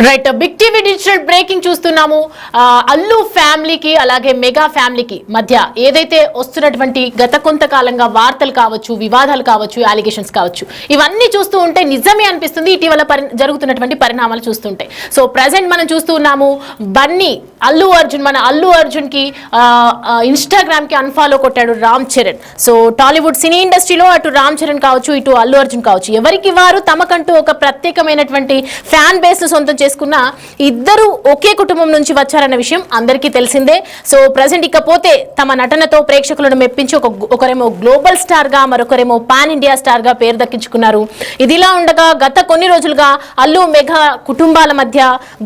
Right big TV digital breaking చూస్తున్నాము. అల్లు ఫ్యామిలీకి అలాగే మెగా ఫ్యామిలీకి మధ్య ఏదైతే వస్తున్నటువంటి గత కొంతకాలంగా వార్తలు కావచ్చు, వివాదాలు కావచ్చు, అలిగేషన్స్ కావచ్చు, ఇవన్నీ చూస్తూ ఉంటే నిజమే అనిపిస్తుంది ఇటీవల జరుగుతున్నటువంటి పరిణామాలు చూస్తుంటే. సో ప్రజెంట్ మనం చూస్తూ ఉన్నాము బన్నీ అల్లు అర్జున్ కి ఇన్స్టాగ్రామ్ కి అన్ఫాలో కొట్టాడు రామ్ చరణ్. సో టాలీవుడ్ సినీ ఇండస్ట్రీలో అటు రామ్ చరణ్ కావచ్చు, ఇటు అల్లు అర్జున్ కావచ్చు, ఎవరికి వారు తమకంటూ ఒక ప్రత్యేకమైనటువంటి ఫ్యాన్ బేస్ ను సొంతం చేసుకున్న ఇద్దరు ఒకే కుటుంబం నుంచి వచ్చారన్న విషయం అందరికీ తెలిసిందే. సో ప్రజెంట్ ఇకపోతే తమ నటనతో ప్రేక్షకులను మెప్పించి ఒకరేమో గ్లోబల్ స్టార్ గా, మరొకరేమో పాన్ ఇండియా స్టార్ గా పేరు దక్కించుకున్నారు. ఇదిలా ఉండగా గత కొన్ని రోజులుగా అల్లు మెగా కుటుంబాల మధ్య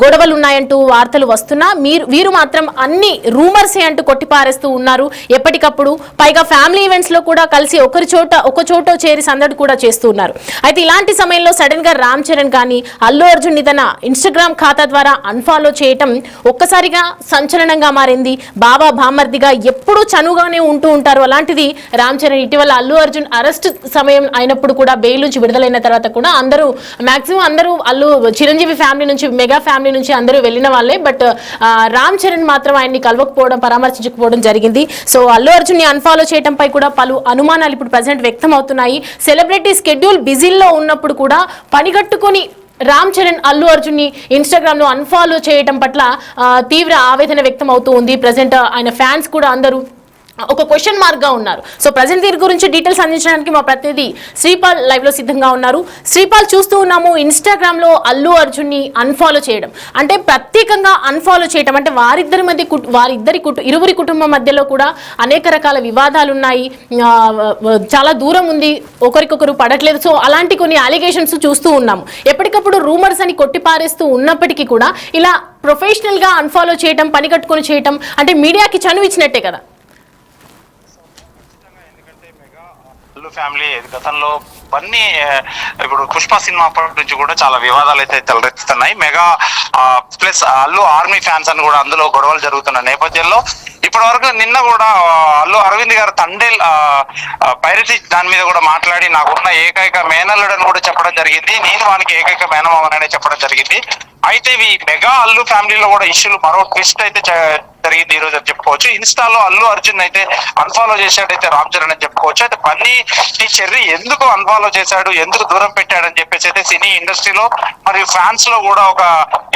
గొడవలు ఉన్నాయంటూ వార్తలు వస్తున్నా వీరు మాత్రం అన్ని రూమర్సే అంటూ కొట్టిపారేస్తూ ఉన్నారు ఎప్పటికప్పుడు. పైగా ఫ్యామిలీ ఈవెంట్స్ లో కూడా కలిసి ఒక చోట చేరి సందడి కూడా చేస్తూ ఉన్నారు. అయితే ఇలాంటి సమయంలో సడన్ గా రామ్ చరణ్ కానీ అల్లు అర్జున్ తన ఇన్స్టాగ్రామ్ ఖాతా ద్వారా అన్ఫాలో చేయటం ఒక్కసారిగా సంచలనంగా మారింది. బాబా బామర్దిగా ఎప్పుడూ చనువుగానే ఉంటూ ఉంటారు. అలాంటిది రామ్ చరణ్ ఇటీవల అల్లు అర్జున్ అరెస్ట్ సమయం అయినప్పుడు కూడా బెయిల్ నుంచి విడుదలైన తర్వాత కూడా మాక్సిమం అందరూ చిరంజీవి ఫ్యామిలీ నుంచి, మెగా ఫ్యామిలీ నుంచి అందరూ వెళ్ళిన వాళ్ళే. బట్ రామ్ చరణ్ మాత్రం ఆయన్ని కలవకపోవడం, పరామర్శించకపోవడం జరిగింది. సో అల్లు అర్జున్ ని అన్ఫాలో చేయడంపై కూడా పలు అనుమానాలు ఇప్పుడు ప్రజెంట్ వ్యక్తం అవుతున్నాయి. సెలబ్రిటీ స్కెడ్యూల్ బిజీలో ఉన్నప్పుడు కూడా పనిగట్టుకుని రామ్ చరణ్ అల్లు అర్జున్ ని ఇన్స్టాగ్రామ్ లో అన్ఫాలో చేయడం పట్ల తీవ్ర ఆవేదన వ్యక్తం అవుతూ ఉంది. ప్రజెంట్ ఆయన ఫ్యాన్స్ కూడా అందరూ ఒక క్వశ్చన్ మార్క్ గా ఉన్నారు. సో ప్రజెంట్ దీని గురించి డీటెయిల్స్ అందించడానికి మా ప్రతినిధి శ్రీపాల్ లైవ్ లో సిద్ధంగా ఉన్నారు. శ్రీపాల్, చూస్తూ ఉన్నాము ఇన్స్టాగ్రామ్ లో అల్లు అర్జున్ ని అన్ఫాలో చేయడం అంటే ప్రత్యేకంగా అన్ఫాలో చేయడం అంటే ఇరువురి కుటుంబం మధ్యలో కూడా అనేక రకాల వివాదాలు ఉన్నాయి, చాలా దూరం ఉంది, ఒకరికొకరు పడట్లేదు. సో అలాంటి కొన్ని అలిగేషన్స్ చూస్తూ ఉన్నాము. ఎప్పటికప్పుడు రూమర్స్ అని కొట్టిపారేస్తూ ఉన్నప్పటికీ కూడా ఇలా ప్రొఫెషనల్ గా అన్ఫాలో చేయడం, పని కట్టుకొని చేయడం అంటే మీడియాకి చనువు ఇచ్చినట్టే కదా. ఫ్యామిలీ గతంలో బన్నీ ఇప్పుడు పుష్ప సినిమా అప్పటి నుంచి కూడా చాలా వివాదాలు అయితే తలెత్తుతున్నాయి. Mega plus Allu army fans అని కూడా అందులో గొడవలు జరుగుతున్న నేపథ్యంలో ఇప్పటి వరకు నిన్న కూడా అల్లు అరవింద్ గారు తండేల్ పైరసీ దాని మీద కూడా మాట్లాడి నాకున్న ఏకైక మేనల్లుడని కూడా చెప్పడం జరిగింది. నేను వానికి ఏకైక మేనమామననే చెప్పడం జరిగింది. అయితే ఈ మెగా అల్లు ఫ్యామిలీలో కూడా ఇష్యూలు మరో ట్విస్ట్ అయితే జరిగింది ఈ రోజు చెప్పుకోవచ్చు. ఇన్స్టాలో అల్లు అర్జున్ అయితే అన్ఫాలో చేశాడైతే రామ్ చరణ్ అని చెప్పుకోవచ్చు. అయితే బన్నీ చెర్రీ ఎందుకు అన్ఫాలో చేశాడు, ఎందుకు దూరం పెట్టాడని చెప్పేసి అయితే సినీ ఇండస్ట్రీలో మరియు ఫ్యాన్స్ లో కూడా ఒక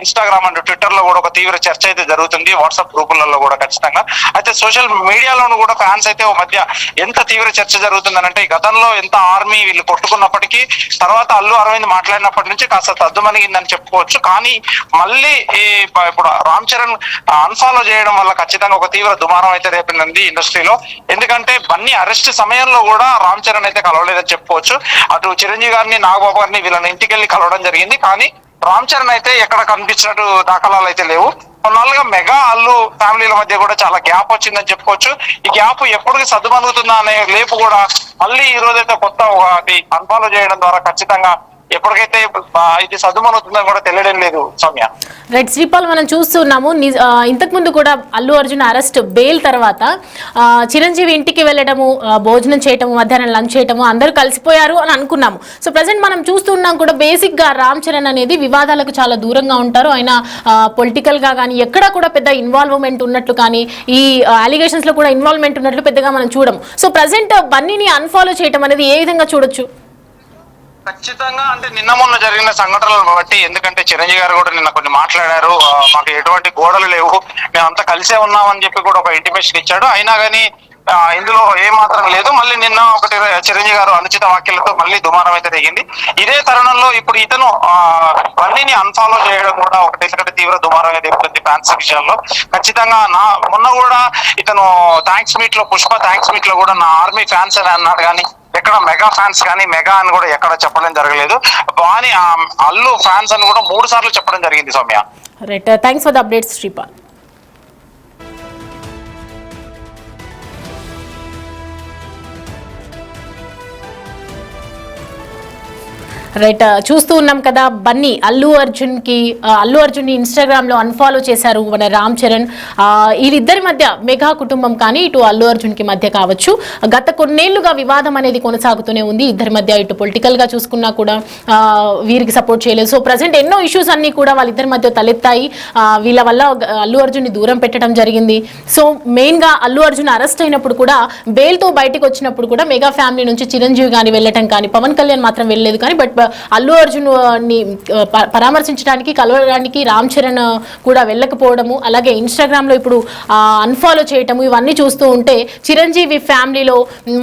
ఇన్స్టాగ్రామ్ అండ్ ట్విట్టర్ లో కూడా ఒక తీవ్ర చర్చ అయితే జరుగుతుంది, వాట్సాప్ గ్రూపులలో కూడా ఖచ్చితంగా. అయితే సోషల్ మీడియాలోనూ కూడా ఫ్యాన్స్ అయితే ఓ మధ్య ఎంత తీవ్ర చర్చ జరుగుతుందనంటే గతంలో ఎంత ఆర్మీ వీళ్ళు కొట్టుకున్నప్పటికీ తర్వాత అల్లు అరవింద్ మాట్లాడినప్పటి నుంచి కాస్త తద్దుమణిగిందని చెప్పుకోవచ్చు. కానీ మళ్ళీ ఇప్పుడు రామ్ చరణ్ అన్ఫాలో చేయడం వల్ల ఖచ్చితంగా ఒక తీవ్ర దుమారం అయితే రేపింది ఇండస్ట్రీలో. ఎందుకంటే బన్నీ అరెస్ట్ సమయంలో కూడా రామ్ చరణ్ అయితే కలవలేదని చెప్పుకోవచ్చు. అటు చిరంజీవి గారిని, నాగబాబు గారిని వీళ్ళని ఇంటికి వెళ్ళి కలవడం జరిగింది. కానీ రామ్ చరణ్ అయితే ఎక్కడ కనిపించినట్టు దాఖలాలు అయితే లేవు. కొన్నాళ్ళుగా మెగా అల్లు ఫ్యామిలీల మధ్య కూడా చాలా గ్యాప్ వచ్చిందని చెప్పుకోవచ్చు. ఈ గ్యాప్ ఎప్పటికి సర్దుమణుగుతుందా అనే లేపు కూడా మళ్ళీ ఈ రోజైతే కొత్త ఒకటి అన్ఫాలో చేయడం ద్వారా ఖచ్చితంగా ఎప్పటికైతే ఇది సర్దుమణుగుతుందని కూడా తెలియడం లేదు సౌమ్య. రైట్ శ్రీపాల్, మనం చూస్తున్నాము ఇంతకు ముందు కూడా అల్లు అర్జున్ అరెస్ట్ బెయిల్ తర్వాత చిరంజీవి ఇంటికి వెళ్ళడము, భోజనం చేయటము, మధ్యాహ్నం లంచ్ చేయటము, అందరూ కలిసిపోయారు అని అనుకున్నాము. సో ప్రజెంట్ మనం చూస్తున్నాం కూడా బేసిక్ గా రామ్ చరణ్ అనేది వివాదాలకు చాలా దూరంగా ఉంటారు. ఆయన పొలిటికల్ గా కానీ ఎక్కడా కూడా పెద్ద ఇన్వాల్వ్మెంట్ ఉన్నట్లు కానీ ఈ అలిగేషన్స్ లో కూడా ఇన్వాల్వ్మెంట్ ఉన్నట్లు పెద్దగా మనం చూడము. సో ప్రజెంట్ బన్నీని అన్ఫాలో చేయటం అనేది ఏ విధంగా చూడొచ్చు? ఖచ్చితంగా అంటే నిన్న మొన్న జరిగిన సంఘటనలను బట్టి, ఎందుకంటే చిరంజీవి గారు కూడా నిన్న కొన్ని మాట్లాడారు, మాకు ఎటువంటి గోడలు లేవు, మేము అంతా కలిసే ఉన్నామని చెప్పి కూడా ఒక ఇంటిమేషన్ ఇచ్చాడు. అయినా కానీ ఇందులో ఏమాత్రం లేదు. మళ్ళీ నిన్న ఒకటి చిరంజీవి గారు అనుచిత వ్యాఖ్యలతో మళ్ళీ దుమారం అయితే దిగింది. ఇదే తరుణంలో ఇప్పుడు ఇతను బన్నీని అన్ఫాలో చేయడం కూడా ఒకటి ఎందుకంటే తీవ్ర దుమారం అయితే దిగుతుంది ఫ్యాన్స్ విషయాల్లో. ఖచ్చితంగా మొన్న కూడా ఇతను థ్యాంక్స్ మీట్ లో, పుష్ప థ్యాంక్స్ మీట్ లో కూడా నా ఆర్మీ ఫ్యాన్స్ అని అన్నాడు. కానీ ఎక్కడ మెగా ఫ్యాన్స్ కానీ మెగా అని కూడా ఎక్కడ చెప్పడం జరగలేదు. కానీ అల్లు ఫ్యాన్స్ అని కూడా 3 సార్లు చెప్పడం జరిగింది Soumya. Right, thanks for the updates Sripal. Right, చూస్తూ ఉన్నాం కదా బన్నీ అల్లు అర్జున్ ఇన్స్టాగ్రామ్ లో అన్ఫాలో చేశారు మన రామ్ చరణ్. వీళ్ళిద్దరి మధ్య మెగా కుటుంబం కానీ ఇటు అల్లు అర్జున్ కి మధ్య కావచ్చు గత కొన్నేళ్లుగా వివాదం అనేది కొనసాగుతూనే ఉంది. ఇద్దరి మధ్య ఇటు పొలిటికల్ గా చూసుకున్నా కూడా వీరికి సపోర్ట్ చేయలేదు. సో ప్రజెంట్ ఎన్నో ఇష్యూస్ అన్ని కూడా వాళ్ళిద్దరి మధ్య తలెత్తాయి. వీళ్ళ వల్ల అల్లు అర్జున్ ని దూరం పెట్టడం జరిగింది. సో మెయిన్ గా అల్లు అర్జున్ అరెస్ట్ అయినప్పుడు కూడా బెయిల్ తో బయటకు వచ్చినప్పుడు కూడా మెగా ఫ్యామిలీ నుంచి చిరంజీవి గాని వెళ్ళటం కానీ పవన్ కళ్యాణ్ మాత్రం వెళ్ళలేదు. కానీ బట్ అల్లు అర్జున్ ని పరామర్శించడానికి కలవడానికి రామ్ చరణ్ కూడా వెళ్ళకపోవడము, అలాగే ఇన్స్టాగ్రామ్ లో ఇప్పుడు అన్ఫాలో చేయటము, ఇవన్నీ చూస్తూ ఉంటే చిరంజీవి ఫ్యామిలీలో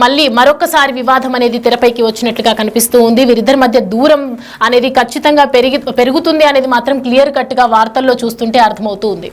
మళ్ళీ మరొకసారి వివాదం అనేది తెరపైకి వచ్చినట్లుగా కనిపిస్తూ ఉంది. వీరిద్దరి మధ్య దూరం అనేది ఖచ్చితంగా పెరుగుతుంది అనేది మాత్రం క్లియర్ కట్ గా వార్తల్లో చూస్తుంటే అర్థమవుతూ ఉంది.